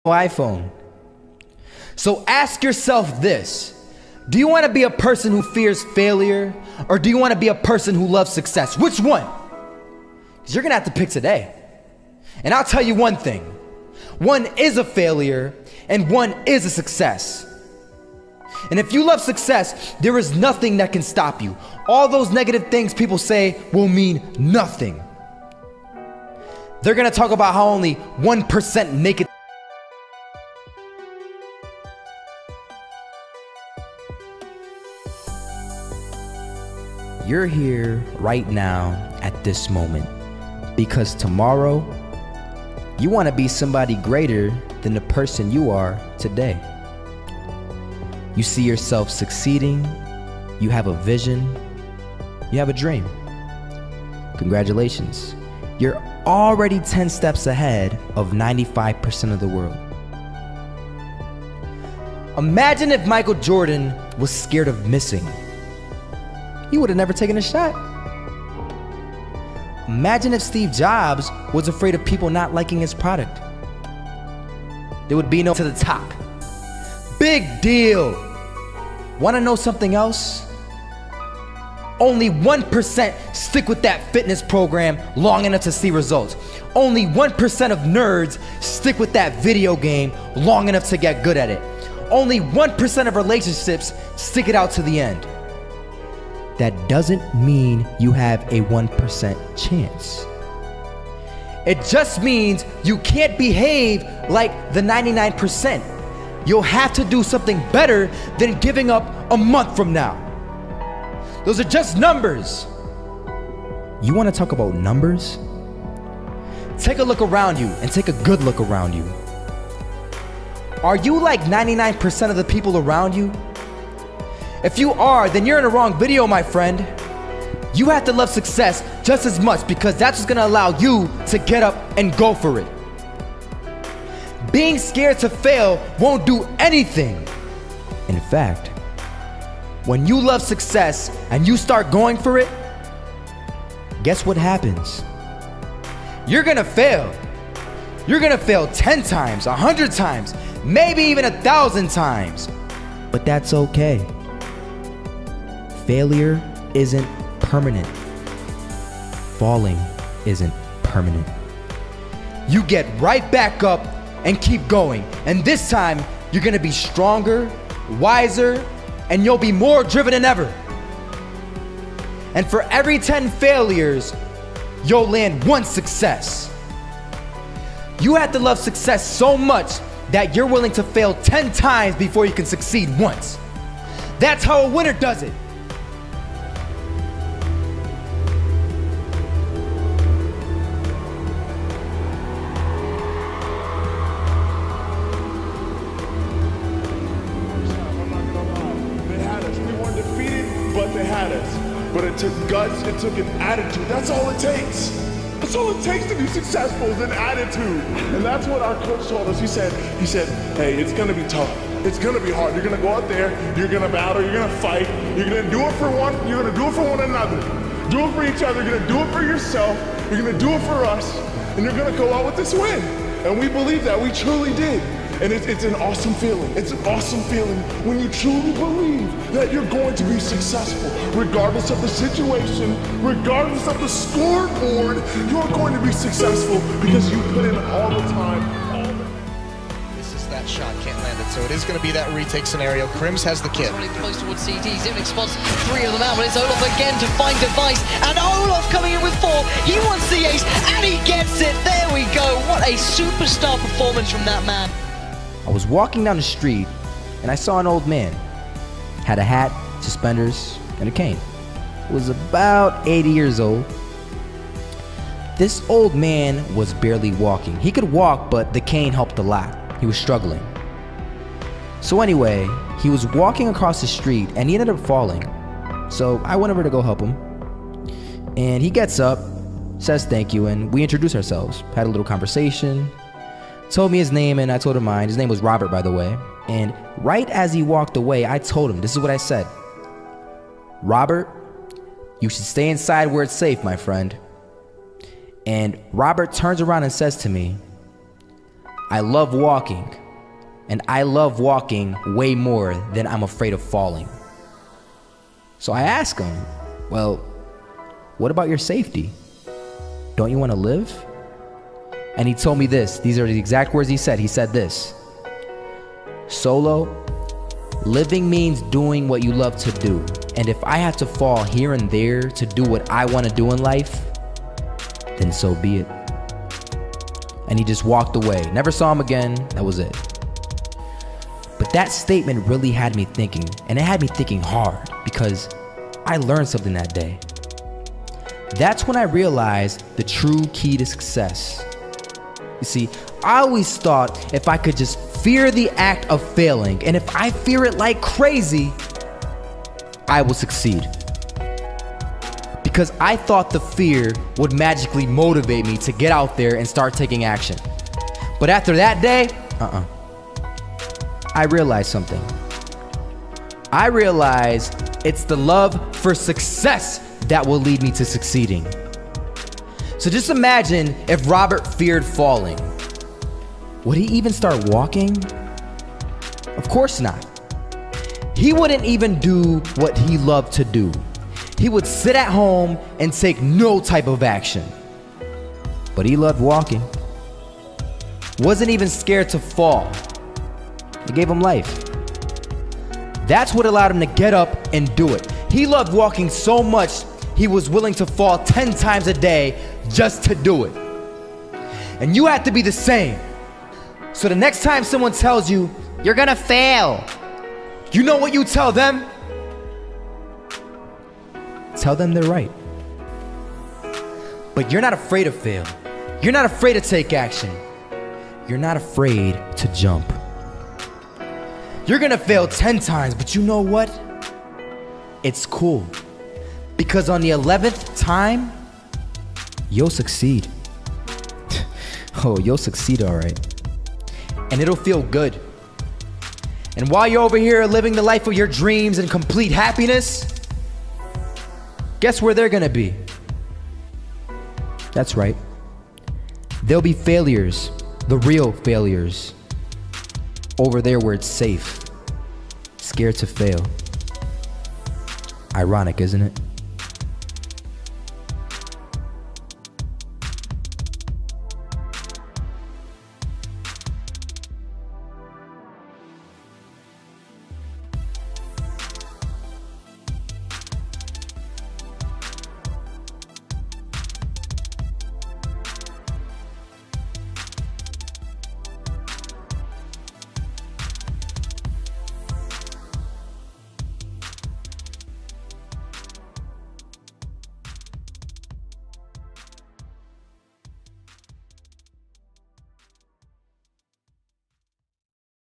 iPhone. So ask yourself this: do you want to be a person who fears failure, or do you want to be a person who loves success? Which one? Because you're gonna have to pick today. And I'll tell you one thing: one is a failure and one is a success. And if you love success, there is nothing that can stop you. All those negative things people say will mean nothing. They're gonna talk about how only 1% make it. You're here right now at this moment because tomorrow you want to be somebody greater than the person you are today. You see yourself succeeding, you have a vision, you have a dream. Congratulations. You're already 10 steps ahead of 95% of the world. Imagine if Michael Jordan was scared of missing. He would have never taken a shot. Imagine if Steve Jobs was afraid of people not liking his product. There would be no to the top. Big deal. Want to know something else? Only 1% stick with that fitness program long enough to see results. Only 1% of nerds stick with that video game long enough to get good at it. Only 1% of relationships stick it out to the end. That doesn't mean you have a 1% chance. It just means you can't behave like the 99%. You'll have to do something better than giving up a month from now. Those are just numbers. You want to talk about numbers? Take a look around you and take a good look around you. Are you like 99% of the people around you? If you are, then you're in the wrong video, my friend. You have to love success just as much because that's what's gonna allow you to get up and go for it. Being scared to fail won't do anything. In fact, when you love success and you start going for it, guess what happens? You're gonna fail. You're gonna fail 10 times, 100 times, maybe even 1,000 times. But that's okay. Failure isn't permanent. Falling isn't permanent. You get right back up and keep going. And this time, you're gonna be stronger, wiser, and you'll be more driven than ever. And for every 10 failures, you'll land one success. You have to love success so much that you're willing to fail 10 times before you can succeed once. That's how a winner does it. But they had us. But it took guts, it took an attitude. That's all it takes. That's all it takes to be successful is an attitude. And that's what our coach told us. He said, hey, it's gonna be tough. It's gonna be hard. You're gonna go out there, you're gonna battle, you're gonna fight, you're gonna do it for one, you're gonna do it for one another. Do it for each other, you're gonna do it for yourself, you're gonna do it for us, and you're gonna go out with this win. And we believe that, we truly did. And it's an awesome feeling. It's an awesome feeling when you truly believe that you're going to be successful. Regardless of the situation, regardless of the scoreboard, you're going to be successful because you put in all the time. This is that shot, can't land it. So it is going to be that retake scenario. Krims has the kit. Really close towards CT. Zivnik spots 3 of them out, but it's Olaf again to find device. And Olaf coming in with 4. He wants the ace, and he gets it. There we go. What a superstar performance from that man. I was walking down the street and I saw an old man. Had a hat, suspenders, and a cane. Was about 80 years old. This old man was barely walking. He could walk, but the cane helped a lot. He was struggling. So anyway, he was walking across the street and he ended up falling. So I went over to go help him. And he gets up, says thank you, and we introduced ourselves. Had a little conversation. Told me his name and I told him mine. His name was Robert, by the way. And right as he walked away, I told him, this is what I said. Robert, you should stay inside where it's safe, my friend. And Robert turns around and says to me, I love walking, and I love walking way more than I'm afraid of falling. So I ask him, well, what about your safety? Don't you want to live? And he told me this. These are the exact words he said. He said this: Solo, living means doing what you love to do. And if I have to fall here and there to do what I want to do in life, then so be it. And he just walked away. Never saw him again. That was it. But that statement really had me thinking, and it had me thinking hard, because I learned something that day. That's when I realized the true key to success. You see, I always thought if I could just fear the act of failing, and if I fear it like crazy, I will succeed. Because I thought the fear would magically motivate me to get out there and start taking action. But after that day, I realized something. I realized it's the love for success that will lead me to succeeding. So just imagine if Robert feared falling. Would he even start walking? Of course not. He wouldn't even do what he loved to do. He would sit at home and take no type of action. But he loved walking. Wasn't even scared to fall. It gave him life. That's what allowed him to get up and do it. He loved walking so much, he was willing to fall 10 times a day just to do it. And you have to be the same. So the next time someone tells you, you're gonna fail, you know what you tell them? Tell them they're right. But you're not afraid to fail. You're not afraid to take action. You're not afraid to jump. You're gonna fail 10 times, but you know what? It's cool. Because on the 11th time, you'll succeed. Oh, you'll succeed, all right. And it'll feel good. And while you're over here living the life of your dreams and complete happiness, guess where they're gonna be? That's right. They'll be failures, the real failures. Over there where it's safe, scared to fail. Ironic, isn't it?